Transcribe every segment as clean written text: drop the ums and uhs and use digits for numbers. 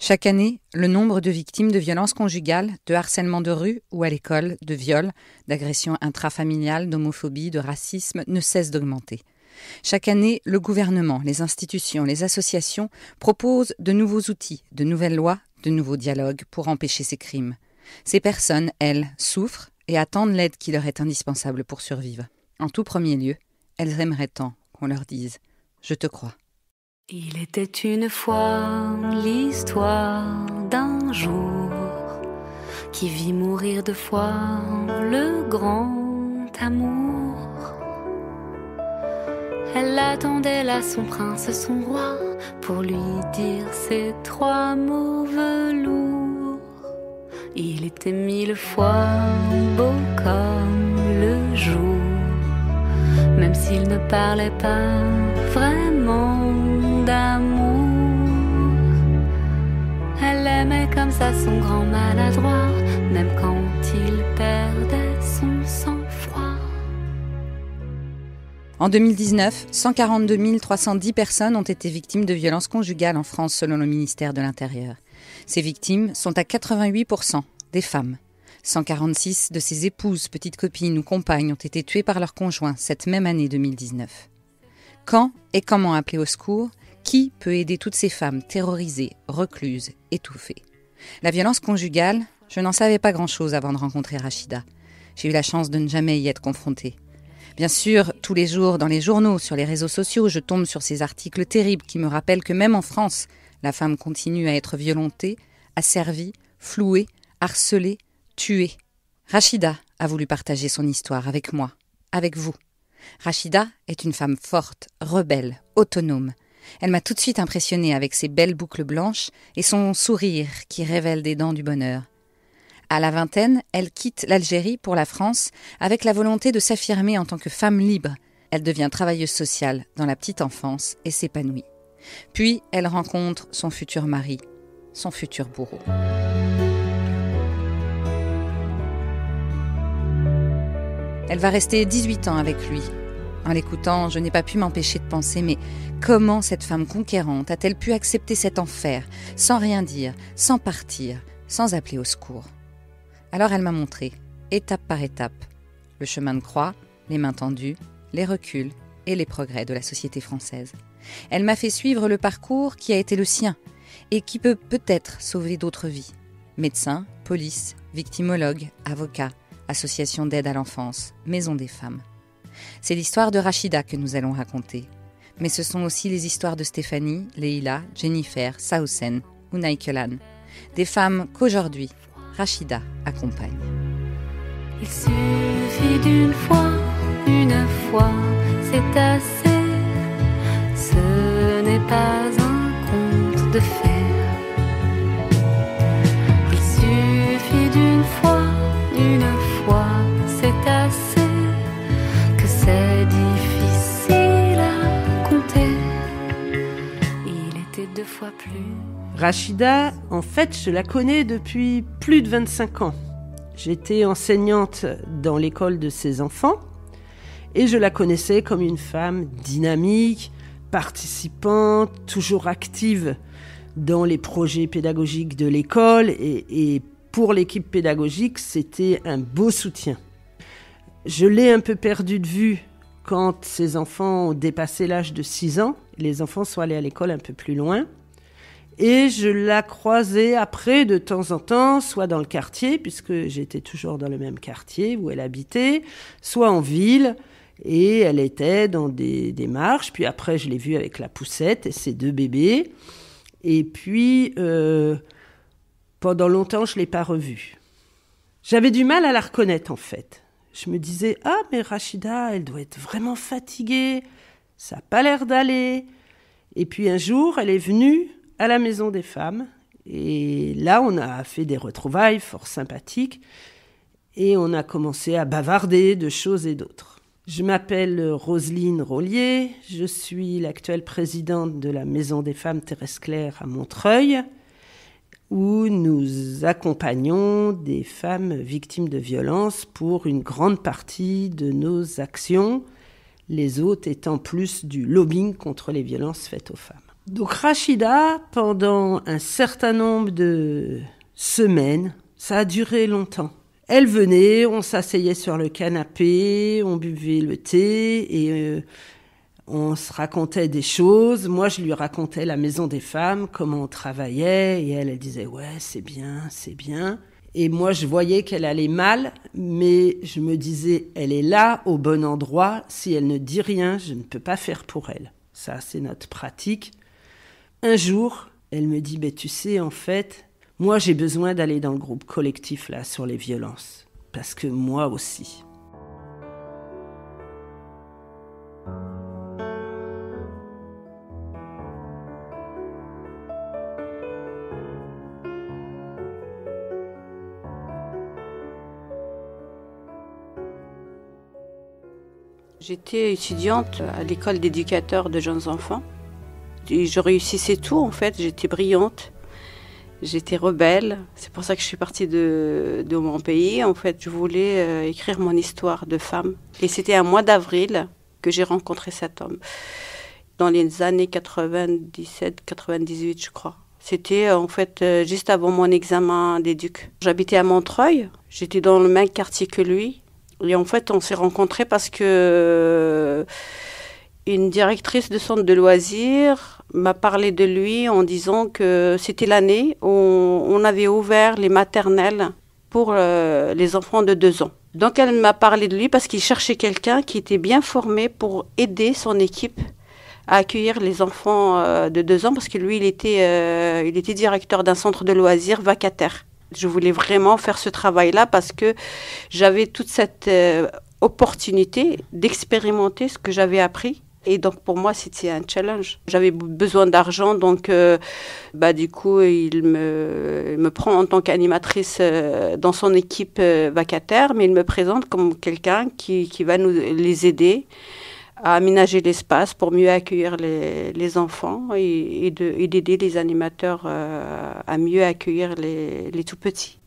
Chaque année, le nombre de victimes de violences conjugales, de harcèlement de rue ou à l'école, de viols, d'agressions intrafamiliales, d'homophobie, de racisme ne cesse d'augmenter. Chaque année, le gouvernement, les institutions, les associations proposent de nouveaux outils, de nouvelles lois, de nouveaux dialogues pour empêcher ces crimes. Ces personnes, elles, souffrent et attendent l'aide qui leur est indispensable pour survivre. En tout premier lieu, elles aimeraient tant qu'on leur dise « Je te crois ». Il était une fois l'histoire d'un jour qui vit mourir 2 fois le grand amour. Elle attendait là son prince, son roi, pour lui dire ces 3 mots velours. Il était 1000 fois beau comme le jour, même s'il ne parlait pas vraiment d'amour. Elle aimait comme ça son grand maladroit, même quand il perdait son sang-froid. En 2019, 142 310 personnes ont été victimes de violences conjugales en France selon le ministère de l'Intérieur. Ces victimes sont à 88% des femmes. 146 de ses épouses, petites copines ou compagnes ont été tuées par leurs conjoints cette même année 2019. Quand et comment appeler au secours ? Qui peut aider toutes ces femmes terrorisées, recluses, étouffées ? La violence conjugale, je n'en savais pas grand-chose avant de rencontrer Rachida. J'ai eu la chance de ne jamais y être confrontée. Bien sûr, tous les jours, dans les journaux, sur les réseaux sociaux, je tombe sur ces articles terribles qui me rappellent que même en France, la femme continue à être violentée, asservie, flouée, harcelée, tuée. Rachida a voulu partager son histoire avec moi, avec vous. Rachida est une femme forte, rebelle, autonome. Elle m'a tout de suite impressionnée avec ses belles boucles blanches et son sourire qui révèle des dents du bonheur. À la vingtaine, elle quitte l'Algérie pour la France avec la volonté de s'affirmer en tant que femme libre. Elle devient travailleuse sociale dans la petite enfance et s'épanouit. Puis, elle rencontre son futur mari, son futur bourreau. Elle va rester 18 ans avec lui. En l'écoutant, je n'ai pas pu m'empêcher de penser, mais comment cette femme conquérante a-t-elle pu accepter cet enfer, sans rien dire, sans partir, sans appeler au secours ? Alors elle m'a montré, étape par étape, le chemin de croix, les mains tendues, les reculs et les progrès de la société française. Elle m'a fait suivre le parcours qui a été le sien et qui peut peut-être sauver d'autres vies. Médecins, police, victimologues, avocats, associations d'aide à l'enfance, maisons des femmes. C'est l'histoire de Rachida que nous allons raconter. Mais ce sont aussi les histoires de Stéphanie, Leïla, Jennifer, Saoussen ou Naïkelan. Des femmes qu'aujourd'hui, Rachida accompagne. Il suffit d'une fois, c'est assez. Ce n'est pas un conte de fées. Il suffit d'une fois, c'est assez. Que c'est difficile à compter. Il était 2 fois plus. Rachida, en fait, je la connais depuis plus de 25 ans. J'étais enseignante dans l'école de ses enfants et je la connaissais comme une femme dynamique, participante, toujours active dans les projets pédagogiques de l'école et pour l'équipe pédagogique, c'était un beau soutien. Je l'ai un peu perdue de vue quand ses enfants ont dépassé l'âge de 6 ans. Les enfants sont allés à l'école un peu plus loin. Et je la croisais après de temps en temps, soit dans le quartier, puisque j'étais toujours dans le même quartier où elle habitait, soit en ville, et elle était dans des marches. Puis après, je l'ai vue avec la poussette et ses 2 bébés. Et puis, pendant longtemps, je ne l'ai pas revue. J'avais du mal à la reconnaître, en fait. Je me disais, ah, mais Rachida, elle doit être vraiment fatiguée, ça n'a pas l'air d'aller. Et puis un jour, elle est venue à la Maison des Femmes. Et là, on a fait des retrouvailles fort sympathiques. Et on a commencé à bavarder de choses et d'autres. Je m'appelle Roselyne Rollier. Je suis l'actuelle présidente de la Maison des Femmes Thérèse Claire à Montreuil, où nous accompagnons des femmes victimes de violences pour une grande partie de nos actions, les autres étant plus du lobbying contre les violences faites aux femmes. Donc Rachida, pendant un certain nombre de semaines, ça a duré longtemps. Elle venait, on s'asseyait sur le canapé, on buvait le thé et on se racontait des choses. Moi, je lui racontais la maison des femmes, comment on travaillait et elle disait « ouais, c'est bien, c'est bien ». Et moi, je voyais qu'elle allait mal, mais je me disais « elle est là, au bon endroit, si elle ne dit rien, je ne peux pas faire pour elle ». Ça, c'est notre pratique. Un jour, elle me dit, tu sais, en fait, moi j'ai besoin d'aller dans le groupe collectif là sur les violences. Parce que moi aussi. J'étais étudiante à l'école d'éducateurs de jeunes enfants. Je réussissais tout en fait, j'étais brillante, j'étais rebelle. C'est pour ça que je suis partie de mon pays. En fait, je voulais écrire mon histoire de femme. Et c'était un mois d'avril que j'ai rencontré cet homme. Dans les années 97-98, je crois. C'était en fait juste avant mon examen d'éduc. J'habitais à Montreuil, j'étais dans le même quartier que lui. Et en fait, on s'est rencontrés parce que une directrice de centre de loisirs m'a parlé de lui en disant que c'était l'année où on avait ouvert les maternelles pour les enfants de 2 ans. Donc elle m'a parlé de lui parce qu'il cherchait quelqu'un qui était bien formé pour aider son équipe à accueillir les enfants de 2 ans parce que lui, il était directeur d'un centre de loisirs vacataire. Je voulais vraiment faire ce travail-là parce que j'avais toute cette opportunité d'expérimenter ce que j'avais appris. Et donc, pour moi, c'était un challenge. J'avais besoin d'argent, donc du coup, il me prend en tant qu'animatrice dans son équipe vacataire, mais il me présente comme quelqu'un qui va nous les aider à aménager l'espace pour mieux accueillir les enfants et d'aider les animateurs à mieux accueillir les tout-petits.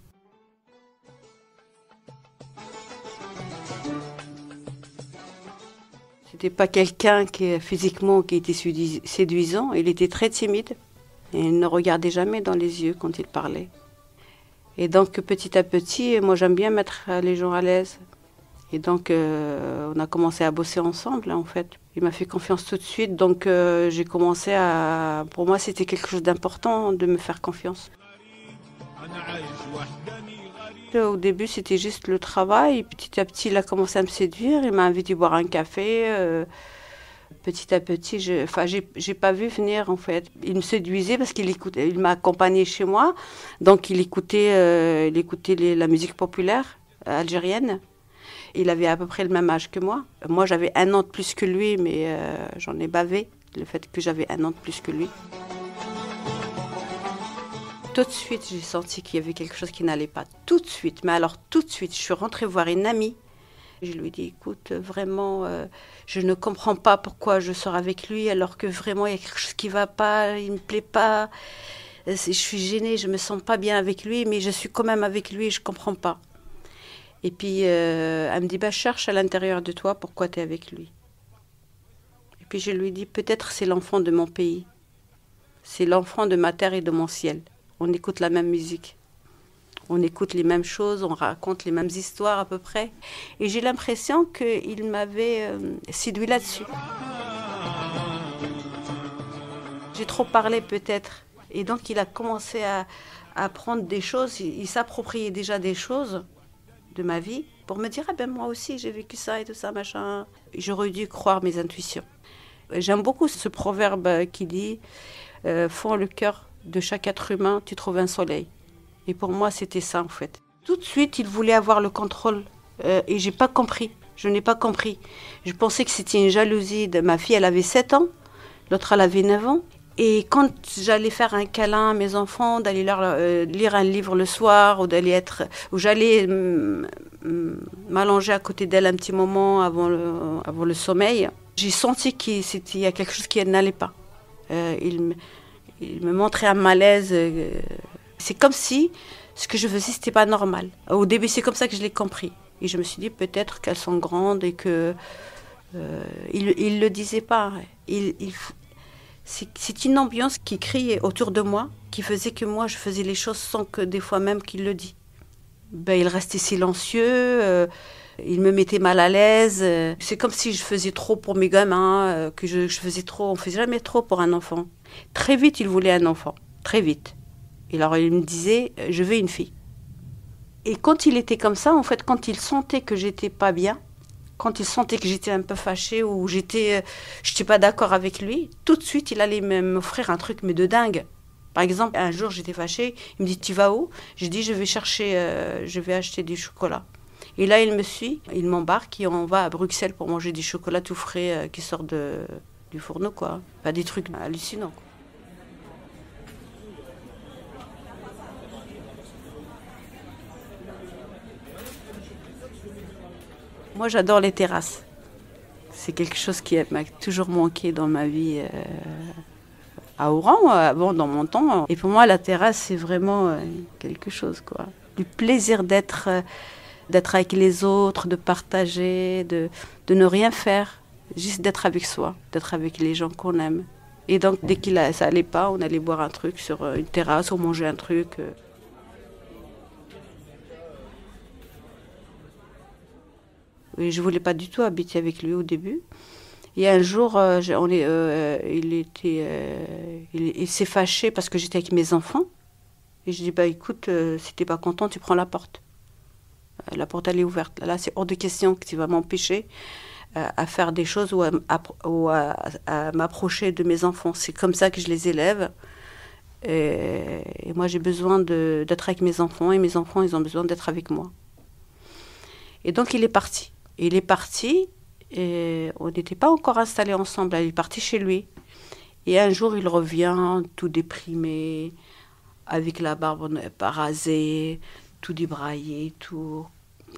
C'était pas quelqu'un qui physiquement qui était séduisant, il était très timide et il ne regardait jamais dans les yeux quand il parlait. Et donc petit à petit, moi j'aime bien mettre les gens à l'aise. Et donc on a commencé à bosser ensemble en fait. Il m'a fait confiance tout de suite, donc j'ai commencé à... Pour moi c'était quelque chose d'important de me faire confiance. Au début, c'était juste le travail. Petit à petit, il a commencé à me séduire. Il m'a invité à boire un café. Petit à petit, j'ai pas vu venir, en fait. Il me séduisait parce il m'a accompagné chez moi. Donc, il écoutait la musique populaire algérienne. Il avait à peu près le même âge que moi. Moi, j'avais 1 an de plus que lui, mais j'en ai bavé, le fait que j'avais 1 an de plus que lui. Tout de suite, j'ai senti qu'il y avait quelque chose qui n'allait pas. Tout de suite. Mais alors, tout de suite, je suis rentrée voir une amie. Je lui ai dit, écoute, vraiment, je ne comprends pas pourquoi je sors avec lui, alors que vraiment, il y a quelque chose qui ne va pas, il ne me plaît pas. Je suis gênée, je ne me sens pas bien avec lui, mais je suis quand même avec lui et je ne comprends pas. Et puis, elle me dit, cherche à l'intérieur de toi pourquoi tu es avec lui. Et puis, je lui dis, peut-être c'est l'enfant de mon pays. C'est l'enfant de ma terre et de mon ciel. On écoute la même musique, on écoute les mêmes choses, on raconte les mêmes histoires à peu près. Et j'ai l'impression qu'il m'avait séduit là-dessus. J'ai trop parlé peut-être. Et donc il a commencé à apprendre des choses, il s'appropriait déjà des choses de ma vie pour me dire, moi aussi j'ai vécu ça et tout ça, machin. J'aurais dû croire mes intuitions. J'aime beaucoup ce proverbe qui dit « Fond le cœur de chaque être humain, tu trouves un soleil ». Et pour moi, c'était ça, en fait. Tout de suite, il voulait avoir le contrôle. Et j'ai pas compris. Je n'ai pas compris. Je pensais que c'était une jalousie. Ma fille, elle avait 7 ans. L'autre, elle avait 9 ans. Et quand j'allais faire un câlin à mes enfants, d'aller leur lire un livre le soir, ou j'allais m'allonger à côté d'elle un petit moment avant le sommeil, j'ai senti qu'il y a quelque chose qui n'allait pas. Il me montrait un malaise. C'est comme si ce que je faisais, c'était pas normal. Au début, c'est comme ça que je l'ai compris. Et je me suis dit peut-être qu'elles sont grandes et que il le disait pas. C'est une ambiance qui criait autour de moi, qui faisait que moi, je faisais les choses sans que des fois même qu'il le dise. Il restait silencieux, il me mettait mal à l'aise. C'est comme si je faisais trop pour mes gamins, que je faisais trop. On ne faisait jamais trop pour un enfant. Très vite, il voulait un enfant, très vite. Et alors, il me disait, je veux une fille. Et quand il était comme ça, en fait, quand il sentait que j'étais pas bien, quand il sentait que j'étais un peu fâchée ou je n'étais pas d'accord avec lui, tout de suite, il allait m'offrir un truc, mais de dingue. Par exemple, un jour, j'étais fâchée, il me dit, tu vas où? Je dis, je vais acheter du chocolat. Et là, il me suit, il m'embarque et on va à Bruxelles pour manger du chocolat tout frais qui sort du fourneau, quoi. Pas des trucs hallucinants, quoi. Moi, j'adore les terrasses. C'est quelque chose qui m'a toujours manqué dans ma vie à Oran, avant, dans mon temps. Et pour moi, la terrasse, c'est vraiment quelque chose, quoi. Du plaisir d'être avec les autres, de partager, de ne rien faire, juste d'être avec soi, d'être avec les gens qu'on aime. Et donc, dès que ça allait pas, on allait boire un truc sur une terrasse ou manger un truc. Et je voulais pas du tout habiter avec lui au début. Et un jour, il s'est fâché parce que j'étais avec mes enfants. Et je dis, écoute, si t'es pas content, tu prends la porte. La porte, elle est ouverte. Là, c'est hors de question que tu vas m'empêcher à faire des choses ou à m'approcher de mes enfants. C'est comme ça que je les élève. Et moi, j'ai besoin d'être avec mes enfants. Et mes enfants, ils ont besoin d'être avec moi. Et donc, il est parti. Il est parti, et on n'était pas encore installés ensemble. Il est parti chez lui. Et un jour, il revient tout déprimé, avec la barbe pas rasée, tout débraillé, tout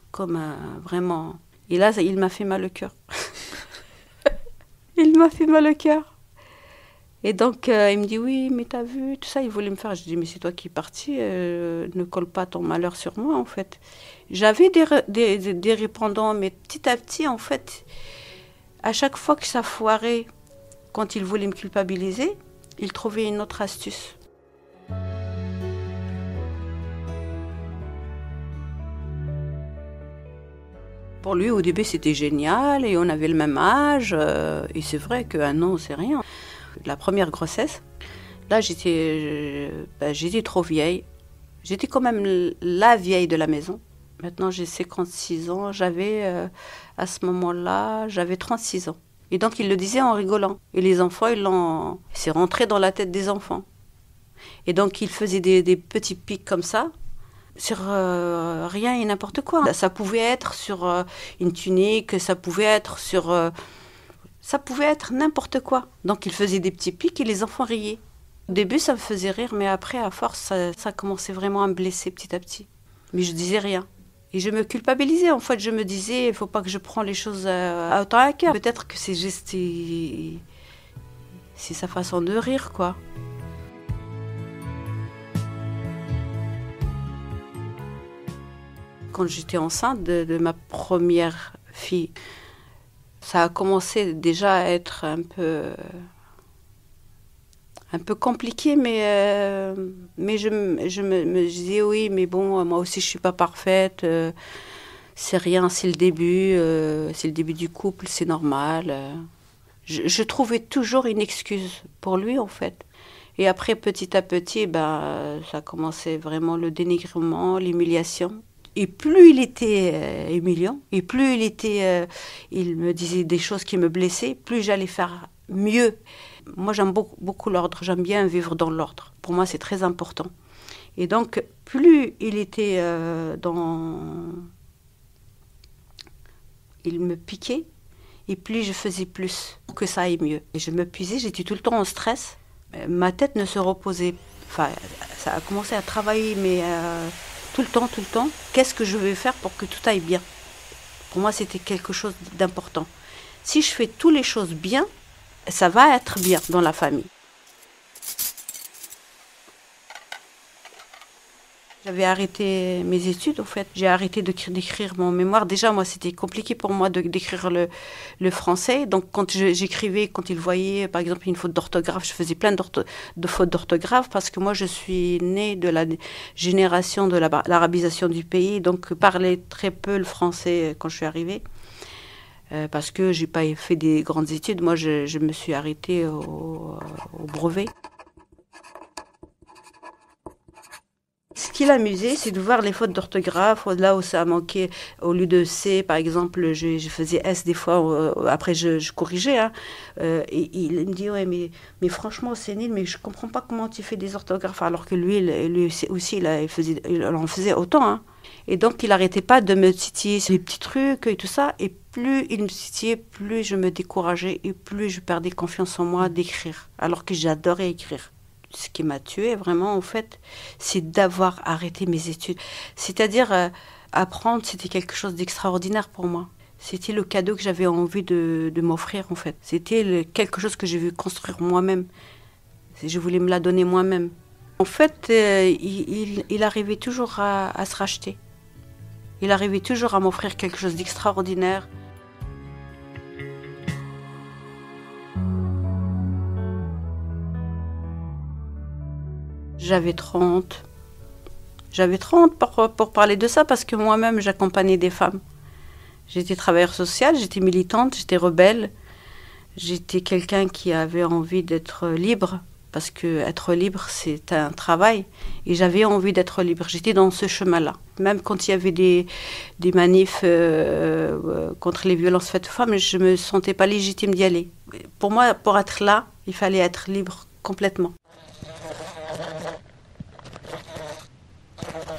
comme vraiment. Et là, il m'a fait mal au cœur. Il m'a fait mal au cœur. Et donc, il me dit, oui, mais t'as vu, tout ça, il voulait me faire. Je dis, mais c'est toi qui es parti, ne colle pas ton malheur sur moi, en fait. J'avais des répondants, mais petit à petit, en fait, à chaque fois que ça foirait, quand il voulait me culpabiliser, il trouvait une autre astuce. Pour lui, au début, c'était génial, et on avait le même âge, et c'est vrai qu'un an, c'est rien. La première grossesse, là, j'étais trop vieille. J'étais quand même la vieille de la maison. Maintenant, j'ai 56 ans. À ce moment-là, j'avais 36 ans. Et donc, il le disait en rigolant. Et les enfants, c'est rentré dans la tête des enfants. Et donc, il faisait des petits pics comme ça, sur rien et n'importe quoi. Ça pouvait être sur une tunique, ça pouvait être sur... ça pouvait être n'importe quoi. Donc, il faisait des petits pics et les enfants riaient. Au début, ça me faisait rire, mais après, à force, ça commençait vraiment à me blesser petit à petit. Mais je disais rien. Et je me culpabilisais. En fait, je me disais, il ne faut pas que je prenne les choses à autant à cœur. Peut-être que c'est juste... c'est sa façon de rire, quoi. Quand j'étais enceinte de ma première fille, ça a commencé déjà à être un peu compliqué, mais je me disais, oui, mais bon, moi aussi, je ne suis pas parfaite. C'est rien, c'est le début du couple, c'est normal. Je trouvais toujours une excuse pour lui, en fait. Et après, petit à petit, ça commençait vraiment le dénigrement, l'humiliation. Et plus il était humiliant, et plus il me disait des choses qui me blessaient, plus j'allais faire mieux. Moi, j'aime beaucoup l'ordre, j'aime bien vivre dans l'ordre. Pour moi, c'est très important. Et donc, plus il était il me piquait, et plus je faisais plus pour que ça aille mieux. Et je me puisais, j'étais tout le temps en stress. Ma tête ne se reposait. Enfin, ça a commencé à travailler, mais tout le temps. Qu'est-ce que je vais faire pour que tout aille bien? Pour moi, c'était quelque chose d'important. Si je fais toutes les choses bien, ça va être bien dans la famille. J'avais arrêté mes études, en fait. J'ai arrêté d'écrire mon mémoire. Déjà, moi, c'était compliqué pour moi d'écrire le français. Donc, quand j'écrivais, quand ils voyaient, par exemple, une faute d'orthographe, je faisais plein de fautes d'orthographe parce que moi, je suis née de la génération de l'arabisation du pays. Donc, je parlais très peu le français quand je suis arrivée. Parce que je n'ai pas fait des grandes études. Moi, je me suis arrêtée au brevet. Ce qui l'amusait, c'est de voir les fautes d'orthographe, là où ça manquait, au lieu de C, par exemple, je faisais S des fois, après je corrigeais. Hein. Et il me dit, ouais, mais franchement, c'est nul, mais je ne comprends pas comment tu fais des orthographes, alors que lui aussi, il en faisait autant. Hein. Et donc, il n'arrêtait pas de me titiller sur les petits trucs et tout ça, et plus il me titillait, plus je me décourageais, et plus je perdais confiance en moi d'écrire, alors que j'adorais écrire. Ce qui m'a tuée vraiment, en fait, c'est d'avoir arrêté mes études. C'est-à-dire, apprendre, c'était quelque chose d'extraordinaire pour moi. C'était le cadeau que j'avais envie de m'offrir, en fait. C'était quelque chose que j'ai vu construire moi-même. Je voulais me la donner moi-même. En fait, il arrivait toujours à se racheter. Il arrivait toujours à m'offrir quelque chose d'extraordinaire. J'avais 30. J'avais 30 pour parler de ça parce que moi-même, j'accompagnais des femmes. J'étais travailleuse sociale, j'étais militante, j'étais rebelle. J'étais quelqu'un qui avait envie d'être libre parce que être libre, c'est un travail. Et j'avais envie d'être libre. J'étais dans ce chemin-là. Même quand il y avait des manifs contre les violences faites aux femmes, je ne me sentais pas légitime d'y aller. Pour moi, pour être là, il fallait être libre complètement.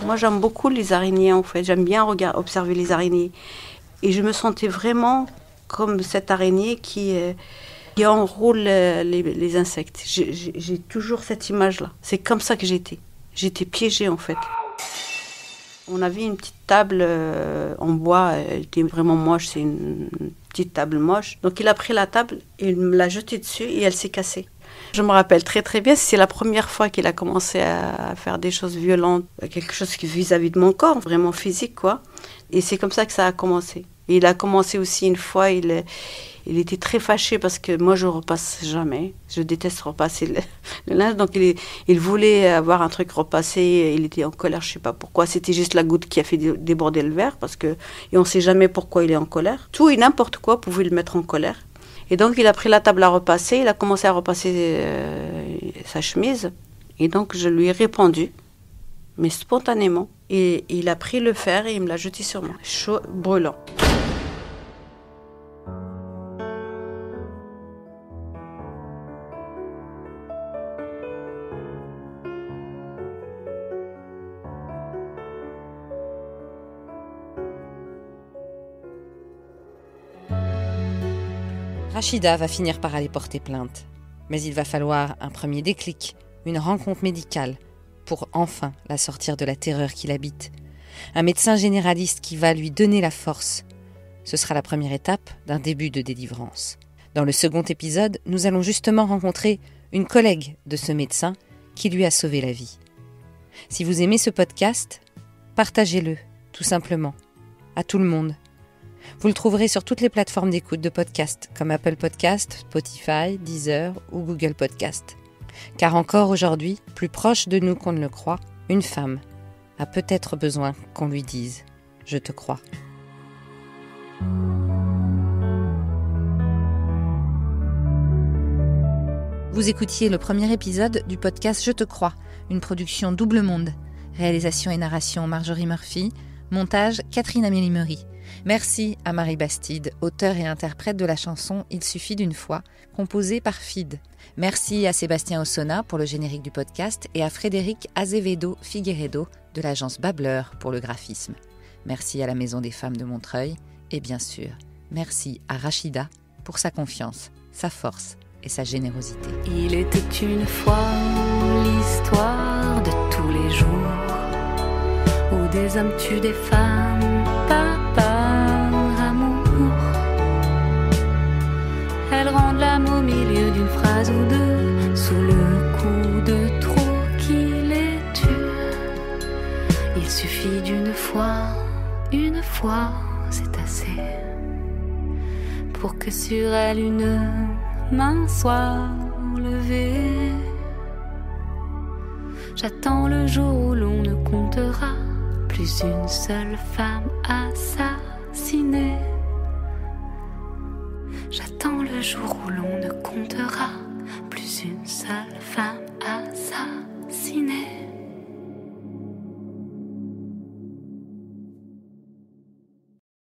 Moi, j'aime beaucoup les araignées, en fait. J'aime bien observer les araignées. Et je me sentais vraiment comme cette araignée qui enroule les insectes. J'ai toujours cette image-là. C'est comme ça que j'étais. J'étais piégée, en fait. On avait une petite table en bois. Elle était vraiment moche. C'est une petite table moche. Donc, il a pris la table, il me l'a jetée dessus et elle s'est cassée. Je me rappelle très très bien, c'est la première fois qu'il a commencé à faire des choses violentes, quelque chose vis-à-vis de mon corps, vraiment physique, quoi. Et c'est comme ça que ça a commencé. Et il a commencé aussi une fois, il était très fâché parce que moi je repasse jamais. Je déteste repasser le linge, donc il voulait avoir un truc repassé, il était en colère, je sais pas pourquoi. C'était juste la goutte qui a fait déborder le verre, et on sait jamais pourquoi il est en colère. Tout et n'importe quoi pouvait le mettre en colère. Et donc, il a pris la table à repasser, il a commencé à repasser sa chemise. Et donc, je lui ai répondu, mais spontanément. Et il a pris le fer et il me l'a jeté sur moi, chaud, brûlant. Rachida va finir par aller porter plainte. Mais il va falloir un premier déclic, une rencontre médicale, pour enfin la sortir de la terreur qui l'habite. Un médecin généraliste qui va lui donner la force. Ce sera la première étape d'un début de délivrance. Dans le second épisode, nous allons justement rencontrer une collègue de ce médecin qui lui a sauvé la vie. Si vous aimez ce podcast, partagez-le, tout simplement, à tout le monde. Vous le trouverez sur toutes les plateformes d'écoute de podcasts, comme Apple Podcast, Spotify, Deezer ou Google Podcast. Car encore aujourd'hui, plus proche de nous qu'on ne le croit, une femme a peut-être besoin qu'on lui dise « Je te crois ». Vous écoutiez le premier épisode du podcast « Je te crois », une production Double Monde. Réalisation et narration Marjorie Murphy, montage Catherine Amélie-Meury. Merci à Marie Bastide, auteure et interprète de la chanson « Il suffit d'une fois », composée par Fid. Merci à Sébastien Ossona pour le générique du podcast et à Frédéric Azevedo Figueiredo de l'agence Babbleur pour le graphisme. Merci à la Maison des Femmes de Montreuil et bien sûr, merci à Rachida pour sa confiance, sa force et sa générosité. Il était une fois l'histoire de tous les jours où des hommes tuent des femmes par amour. Elles rendent l'âme au milieu d'une phrase ou deux sous le coup de trop qui les tue. Il suffit d'une fois, une fois, c'est assez, pour que sur elle une main soit levée. J'attends le jour où l'on ne comptera plus une seule femme assassinée. J'attends le jour où l'on ne comptera plus une seule